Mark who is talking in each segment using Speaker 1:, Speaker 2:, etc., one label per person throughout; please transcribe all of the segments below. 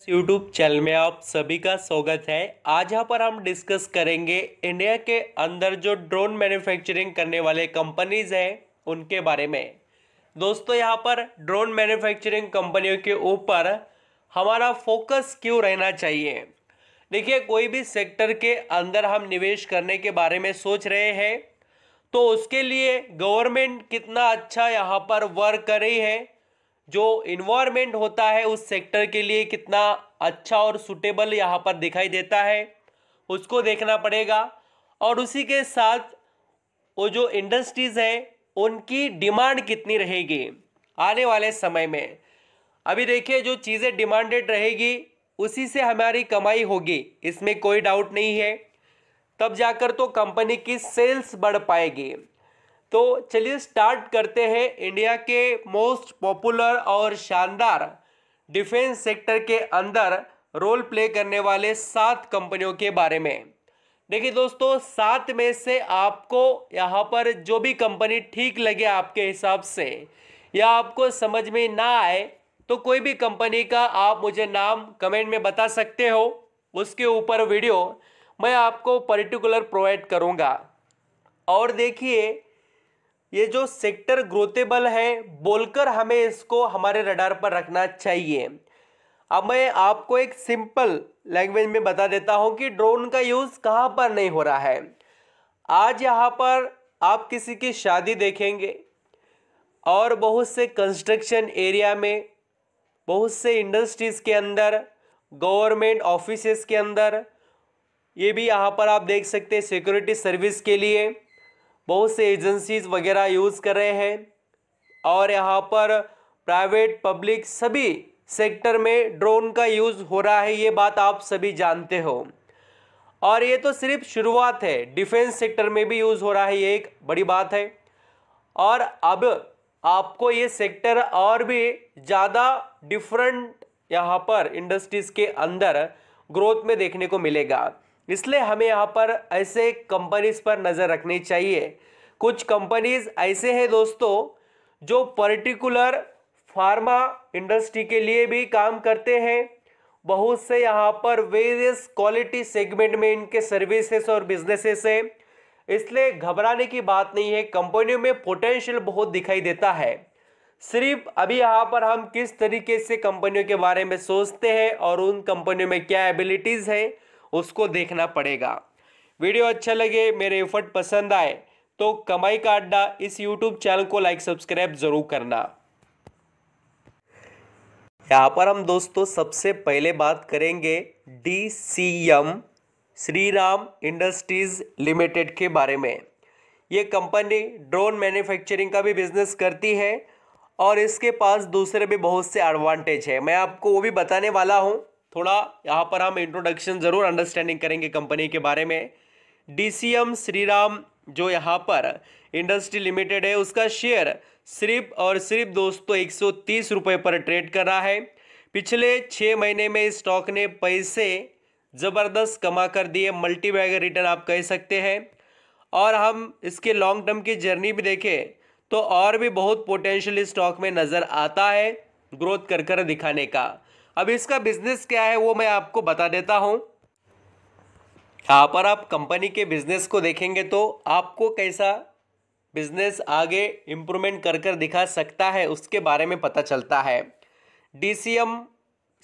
Speaker 1: YouTube channel में आप सभी का स्वागत है। आज यहाँ पर हम डिस्कस करेंगे इंडिया के अंदर जो ड्रोन मैन्युफैक्चरिंग करने वाले कंपनीज हैं उनके बारे में। दोस्तों, यहाँ पर ड्रोन मैन्युफैक्चरिंग कंपनियों के ऊपर हमारा फोकस क्यों रहना चाहिए। देखिए, कोई भी सेक्टर के अंदर हम निवेश करने के बारे में सोच रहे हैं तो उसके लिए गवर्नमेंट कितना अच्छा यहाँ पर वर्क कर रही है, जो इन्वायरमेंट होता है उस सेक्टर के लिए कितना अच्छा और सुटेबल यहाँ पर दिखाई देता है, उसको देखना पड़ेगा। और उसी के साथ वो जो इंडस्ट्रीज़ हैं उनकी डिमांड कितनी रहेगी आने वाले समय में। अभी देखिए, जो चीज़ें डिमांडेड रहेगी उसी से हमारी कमाई होगी, इसमें कोई डाउट नहीं है। तब जाकर तो कंपनी की सेल्स बढ़ पाएगी। तो चलिए स्टार्ट करते हैं इंडिया के मोस्ट पॉपुलर और शानदार डिफेंस सेक्टर के अंदर रोल प्ले करने वाले 7 कंपनियों के बारे में। देखिए दोस्तों, 7 में से आपको यहाँ पर जो भी कंपनी ठीक लगे आपके हिसाब से या आपको समझ में ना आए तो कोई भी कंपनी का आप मुझे नाम कमेंट में बता सकते हो, उसके ऊपर वीडियो मैं आपको पर्टिकुलर प्रोवाइड करूँगा। और देखिए, ये जो सेक्टर ग्रोथेबल है बोलकर हमें इसको हमारे रडार पर रखना चाहिए। अब मैं आपको एक सिंपल लैंग्वेज में बता देता हूं कि ड्रोन का यूज़ कहां पर नहीं हो रहा है। आज यहां पर आप किसी की शादी देखेंगे और बहुत से कंस्ट्रक्शन एरिया में, बहुत से इंडस्ट्रीज़ के अंदर, गवर्नमेंट ऑफिसेस के अंदर, ये भी यहाँ पर आप देख सकते हैं सिक्योरिटी सर्विस के लिए बहुत से एजेंसीज वगैरह यूज़ कर रहे हैं। और यहाँ पर प्राइवेट पब्लिक सभी सेक्टर में ड्रोन का यूज़ हो रहा है, ये बात आप सभी जानते हो। और ये तो सिर्फ शुरुआत है, डिफेंस सेक्टर में भी यूज़ हो रहा है, ये एक बड़ी बात है। और अब आपको ये सेक्टर और भी ज़्यादा डिफरेंट यहाँ पर इंडस्ट्रीज़ के अंदर ग्रोथ में देखने को मिलेगा। इसलिए हमें यहाँ पर ऐसे कंपनीज पर नज़र रखनी चाहिए। कुछ कंपनीज ऐसे हैं दोस्तों जो पर्टिकुलर फार्मा इंडस्ट्री के लिए भी काम करते हैं। बहुत से यहाँ पर वेरियस क्वालिटी सेगमेंट में इनके सर्विसेज और बिजनेसेस है, इसलिए घबराने की बात नहीं है। कंपनियों में पोटेंशियल बहुत दिखाई देता है। सिर्फ अभी यहाँ पर हम किस तरीके से कंपनियों के बारे में सोचते हैं और उन कंपनियों में क्या एबिलिटीज़ है उसको देखना पड़ेगा। वीडियो अच्छा लगे, मेरे एफर्ट पसंद आए तो कमाई का अड्डा इस यूट्यूब चैनल को लाइक सब्सक्राइब जरूर करना। यहाँ पर हम दोस्तों सबसे पहले बात करेंगे DCM श्रीराम इंडस्ट्रीज लिमिटेड के बारे में। ये कंपनी ड्रोन मैन्युफैक्चरिंग का भी बिजनेस करती है और इसके पास दूसरे भी बहुत से एडवांटेज है, मैं आपको वो भी बताने वाला हूँ। थोड़ा यहाँ पर हम इंट्रोडक्शन ज़रूर अंडरस्टैंडिंग करेंगे कंपनी के बारे में। DCM श्रीराम जो यहाँ पर इंडस्ट्री लिमिटेड है, उसका शेयर सिर्फ और सिर्फ दोस्तों 130 रुपये पर ट्रेड कर रहा है। पिछले 6 महीने में इस स्टॉक ने पैसे ज़बरदस्त कमा कर दिए, मल्टीबैगर रिटर्न आप कह सकते हैं। और हम इसके लॉन्ग टर्म की जर्नी भी देखें तो और भी बहुत पोटेंशियल इस स्टॉक में नज़र आता है ग्रोथ कर दिखाने का। अब इसका बिजनेस क्या है वो मैं आपको बता देता हूँ। यहाँ पर आप कंपनी के बिजनेस को देखेंगे तो आपको कैसा बिजनेस आगे इम्प्रूवमेंट कर दिखा सकता है उसके बारे में पता चलता है। DCM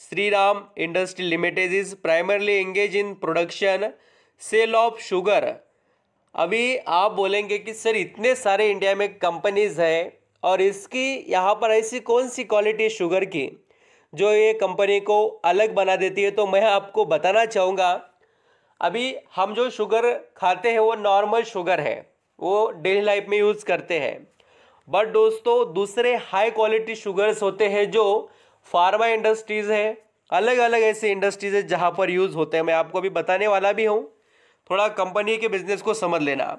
Speaker 1: Shriram industry limited is primarily engage in production sale of sugar. अभी आप बोलेंगे कि सर इतने सारे इंडिया में कंपनीज हैं और इसकी यहाँ पर ऐसी कौन सी क्वालिटी शुगर की जो ये कंपनी को अलग बना देती है, तो मैं आपको बताना चाहूँगा। अभी हम जो शुगर खाते हैं वो नॉर्मल शुगर है, वो डेली लाइफ में यूज़ करते हैं। बट दोस्तों दूसरे हाई क्वालिटी शुगर्स होते हैं जो फार्मा इंडस्ट्रीज़ है, अलग अलग ऐसे इंडस्ट्रीज है जहाँ पर यूज़ होते हैं। मैं आपको अभी बताने वाला भी हूँ, थोड़ा कंपनी के बिजनेस को समझ लेना।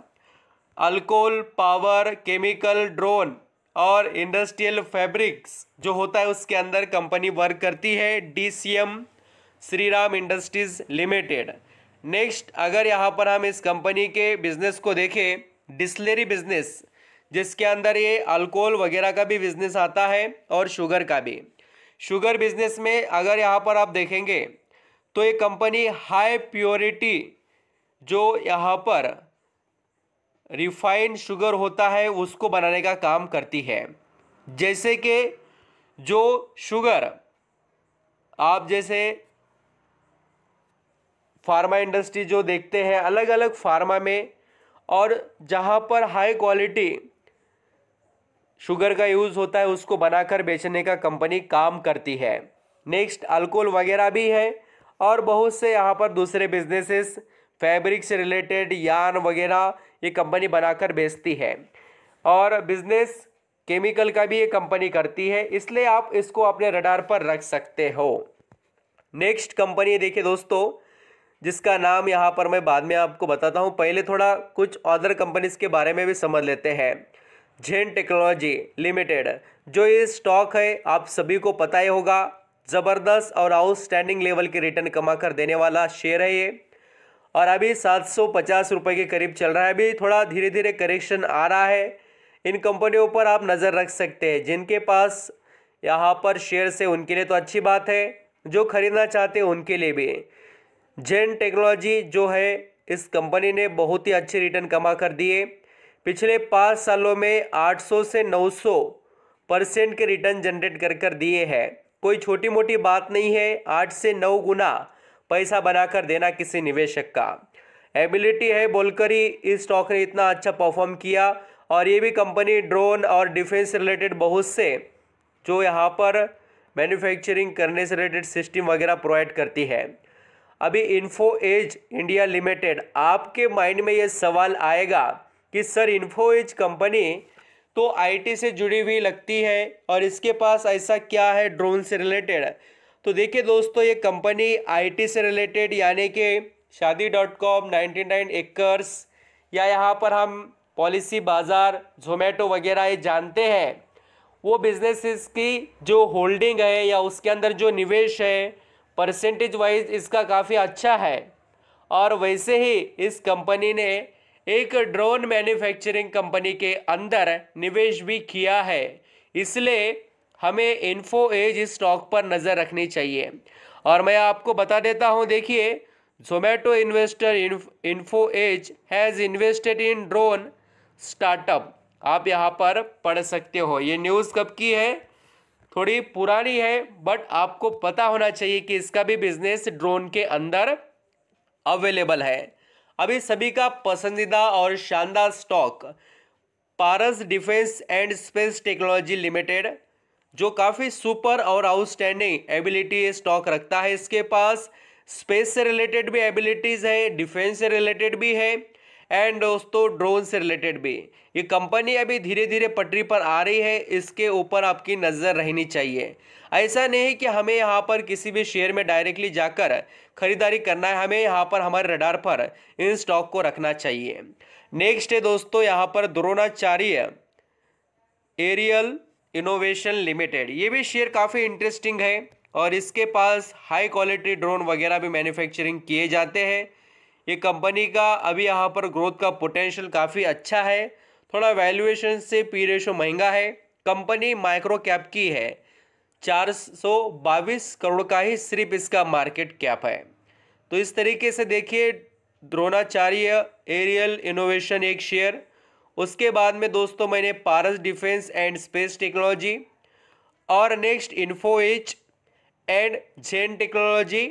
Speaker 1: अल्कोहल, पावर, केमिकल, ड्रोन और इंडस्ट्रियल फैब्रिक्स जो होता है उसके अंदर कंपनी वर्क करती है DCM Shriram industries limited. Next, अगर यहाँ पर हम इस कंपनी के बिजनेस को देखें, डिस्टिलरी बिजनेस जिसके अंदर ये अल्कोहल वगैरह का भी बिजनेस आता है और शुगर का भी। शुगर बिजनेस में अगर यहाँ पर आप देखेंगे तो ये कंपनी हाई प्योरिटी जो यहाँ पर रिफाइंड शुगर होता है उसको बनाने का काम करती है। जैसे कि जो शुगर आप जैसे फार्मा इंडस्ट्री जो देखते हैं अलग अलग फार्मा में, और जहाँ पर हाई क्वालिटी शुगर का यूज़ होता है उसको बनाकर बेचने का कंपनी काम करती है। नेक्स्ट अल्कोहल वगैरह भी है और बहुत से यहाँ पर दूसरे बिजनेसेस फैब्रिक से रिलेटेड यार्न वगैरह ये कंपनी बनाकर बेचती है, और बिजनेस केमिकल का भी ये कंपनी करती है, इसलिए आप इसको अपने रडार पर रख सकते हो। नेक्स्ट कंपनी देखिए दोस्तों, जिसका नाम यहाँ पर मैं बाद में आपको बताता हूँ, पहले थोड़ा कुछ अदर कंपनीज के बारे में भी समझ लेते हैं। जेन टेक्नोलॉजी लिमिटेड जो ये स्टॉक है आप सभी को पता ही होगा, ज़बरदस्त और आउटस्टैंडिंग लेवल के रिटर्न कमा कर देने वाला शेयर है ये, और अभी 750 रुपये के करीब चल रहा है। अभी थोड़ा धीरे धीरे करेक्शन आ रहा है। इन कंपनियों पर आप नज़र रख सकते हैं। जिनके पास यहाँ पर शेयर्स है उनके लिए तो अच्छी बात है, जो खरीदना चाहते हैं उनके लिए भी। जेन टेक्नोलॉजी जो है इस कंपनी ने बहुत ही अच्छे रिटर्न कमा कर दिए। पिछले 5 सालों में 800 से 900% के रिटर्न जनरेट कर दिए हैं। कोई छोटी मोटी बात नहीं है, 8 से 9 गुना पैसा बनाकर देना किसी निवेशक का एबिलिटी है बोलकर ही इस स्टॉक ने इतना अच्छा परफॉर्म किया। और ये भी कंपनी ड्रोन और डिफेंस रिलेटेड बहुत से जो यहाँ पर मैन्युफैक्चरिंग करने से रिलेटेड सिस्टम वगैरह प्रोवाइड करती है। अभी इन्फो एज इंडिया लिमिटेड, आपके माइंड में ये सवाल आएगा कि सर इन्फो एज कंपनी तो आईटी से जुड़ी हुई लगती है और इसके पास ऐसा क्या है ड्रोन से रिलेटेड। तो देखिए दोस्तों, ये कंपनी आईटी से रिलेटेड यानी कि शादी.com, 99 एकर्स या यहाँ पर हम पॉलिसी बाज़ार, जोमेटो वगैरह ये जानते हैं, वो बिजनेसेस की जो होल्डिंग है या उसके अंदर जो निवेश है परसेंटेज वाइज इसका काफ़ी अच्छा है। और वैसे ही इस कंपनी ने एक ड्रोन मैन्युफैक्चरिंग कंपनी के अंदर निवेश भी किया है, इसलिए हमें इन्फो एज इस स्टॉक पर नज़र रखनी चाहिए। और मैं आपको बता देता हूं, देखिए Zomato investor info edge has invested in drone startup, आप यहाँ पर पढ़ सकते हो। ये न्यूज़ कब की है, थोड़ी पुरानी है, बट आपको पता होना चाहिए कि इसका भी बिजनेस ड्रोन के अंदर अवेलेबल है। अभी सभी का पसंदीदा और शानदार stock Paras defence and space technology limited, जो काफ़ी सुपर और आउटस्टैंडिंग एबिलिटी स्टॉक रखता है। इसके पास स्पेस से रिलेटेड भी एबिलिटीज़ है, डिफेंस से रिलेटेड भी है, एंड दोस्तों ड्रोन से रिलेटेड भी। ये कंपनी अभी धीरे धीरे पटरी पर आ रही है, इसके ऊपर आपकी नज़र रहनी चाहिए। ऐसा नहीं कि हमें यहाँ पर किसी भी शेयर में डायरेक्टली जाकर खरीदारी करना है, हमें यहाँ पर हमारे रडार पर इन स्टॉक को रखना चाहिए। नेक्स्ट है दोस्तों यहाँ पर द्रोणाचार्य एरियल इनोवेशन लिमिटेड, ये भी शेयर काफ़ी इंटरेस्टिंग है और इसके पास हाई क्वालिटी ड्रोन वगैरह भी मैन्युफैक्चरिंग किए जाते हैं। ये कंपनी का अभी यहाँ पर ग्रोथ का पोटेंशियल काफ़ी अच्छा है, थोड़ा वैल्यूएशन से पी रेशो महंगा है। कंपनी माइक्रो कैप की है, 422 करोड़ का ही सिर्फ इसका मार्केट कैप है। तो इस तरीके से देखिए द्रोणाचार्य एरियल इनोवेशन एक शेयर, उसके बाद में दोस्तों मैंने Paras defence and space technology, और next info edge and Zen technology,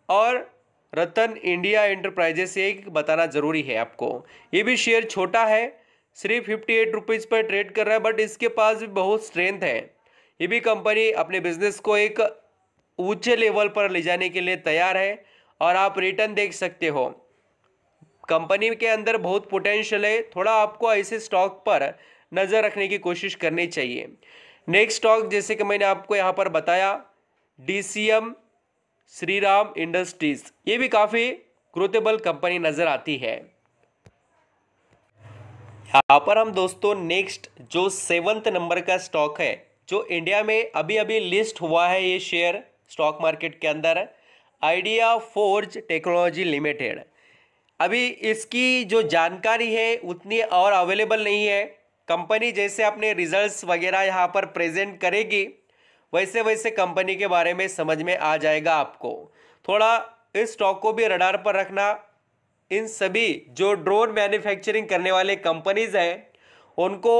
Speaker 1: और रतन इंडिया एंटरप्राइजेस एक बताना ज़रूरी है आपको। ये भी शेयर छोटा है, सिर्फ 58 रुपीज़ पर ट्रेड कर रहा है, बट इसके पास भी बहुत स्ट्रेंथ है। ये भी कंपनी अपने बिजनेस को एक ऊंचे लेवल पर ले जाने के लिए तैयार है, और आप रिटर्न देख सकते हो। कंपनी के अंदर बहुत पोटेंशियल है, थोड़ा आपको ऐसे स्टॉक पर नज़र रखने की कोशिश करनी चाहिए। नेक्स्ट स्टॉक जैसे कि मैंने आपको यहाँ पर बताया, DCM श्रीराम इंडस्ट्रीज, ये भी काफ़ी ग्रोथेबल कंपनी नज़र आती है। यहाँ पर हम दोस्तों नेक्स्ट जो 7th नंबर का स्टॉक है, जो इंडिया में अभी अभी लिस्ट हुआ है ये शेयर स्टॉक मार्केट के अंदर, आइडिया फोर्ज टेक्नोलॉजी लिमिटेड। अभी इसकी जो जानकारी है उतनी और अवेलेबल नहीं है। कंपनी जैसे अपने रिजल्ट्स वगैरह यहाँ पर प्रेजेंट करेगी वैसे वैसे कंपनी के बारे में समझ में आ जाएगा आपको। थोड़ा इस स्टॉक को भी रडार पर रखना। इन सभी जो ड्रोन मैन्युफैक्चरिंग करने वाले कंपनीज हैं उनको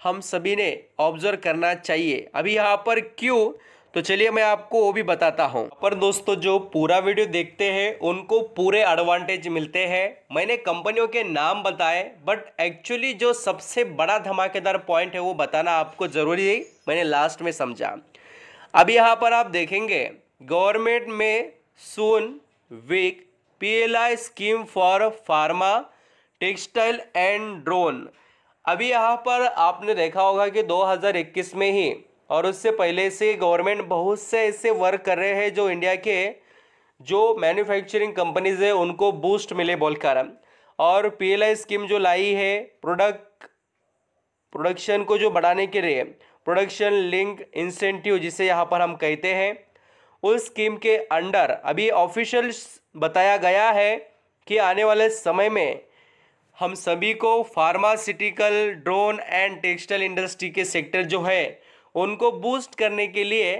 Speaker 1: हम सभी ने ऑब्जर्व करना चाहिए। अभी यहाँ पर क्यों, तो चलिए मैं आपको वो भी बताता हूँ। पर दोस्तों जो पूरा वीडियो देखते हैं उनको पूरे एडवांटेज मिलते हैं। मैंने कंपनियों के नाम बताए, बट एक्चुअली जो सबसे बड़ा धमाकेदार पॉइंट है वो बताना आपको ज़रूरी है, मैंने लास्ट में समझा। अभी यहाँ पर आप देखेंगे गवर्नमेंट में soon week PLI scheme for pharma, textile and drone. अभी यहाँ पर आपने देखा होगा कि 2021 में ही और उससे पहले से गवर्नमेंट बहुत से ऐसे वर्क कर रहे हैं जो इंडिया के जो मैन्युफैक्चरिंग कंपनीज है उनको बूस्ट मिले बोलकर। और PLI स्कीम जो लाई है प्रोडक्शन को जो बढ़ाने के लिए, प्रोडक्शन लिंक इंसेंटिव जिसे यहाँ पर हम कहते हैं, उस स्कीम के अंडर अभी ऑफिशियल बताया गया है कि आने वाले समय में हम सभी को pharmaceutical, drone and textile industry के सेक्टर जो है उनको बूस्ट करने के लिए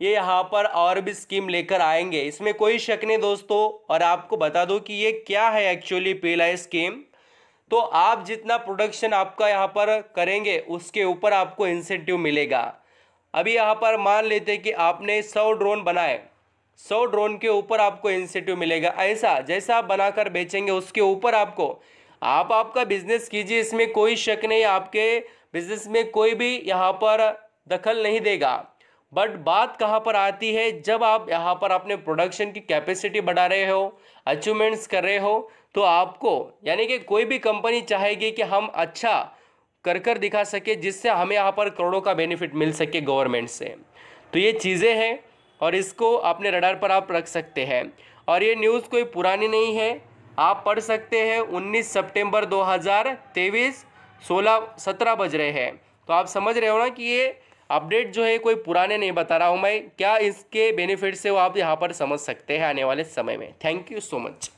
Speaker 1: ये यहाँ पर और भी स्कीम लेकर आएंगे, इसमें कोई शक नहीं दोस्तों। और आपको बता दूं कि ये क्या है एक्चुअली PLI स्कीम। तो आप जितना प्रोडक्शन आपका यहाँ पर करेंगे उसके ऊपर आपको इंसेंटिव मिलेगा। अभी यहाँ पर मान लेते हैं कि आपने 100 ड्रोन बनाए, 100 ड्रोन के ऊपर आपको इंसेंटिव मिलेगा। ऐसा जैसा आप बनाकर बेचेंगे उसके ऊपर आपका बिजनेस कीजिए, इसमें कोई शक नहीं, आपके बिजनेस में कोई भी यहाँ पर दखल नहीं देगा। बट बात कहाँ पर आती है, जब आप यहाँ पर अपने प्रोडक्शन की कैपेसिटी बढ़ा रहे हो, अचीवमेंट्स कर रहे हो, तो आपको यानी कि कोई भी कंपनी चाहेगी कि हम अच्छा कर दिखा सके जिससे हमें यहाँ पर करोड़ों का बेनिफिट मिल सके गवर्नमेंट से। तो ये चीज़ें हैं और इसको अपने रडार पर आप रख सकते हैं। और ये न्यूज़ कोई पुरानी नहीं है, आप पढ़ सकते हैं। 19 सितंबर 2023 17 बज रहे हैं। तो आप समझ रहे हो ना कि ये अपडेट जो है कोई पुराने नहीं बता रहा हूँ मैं, क्या इसके बेनिफिट्स है वो आप यहाँ पर समझ सकते हैं आने वाले समय में। Thank you so much.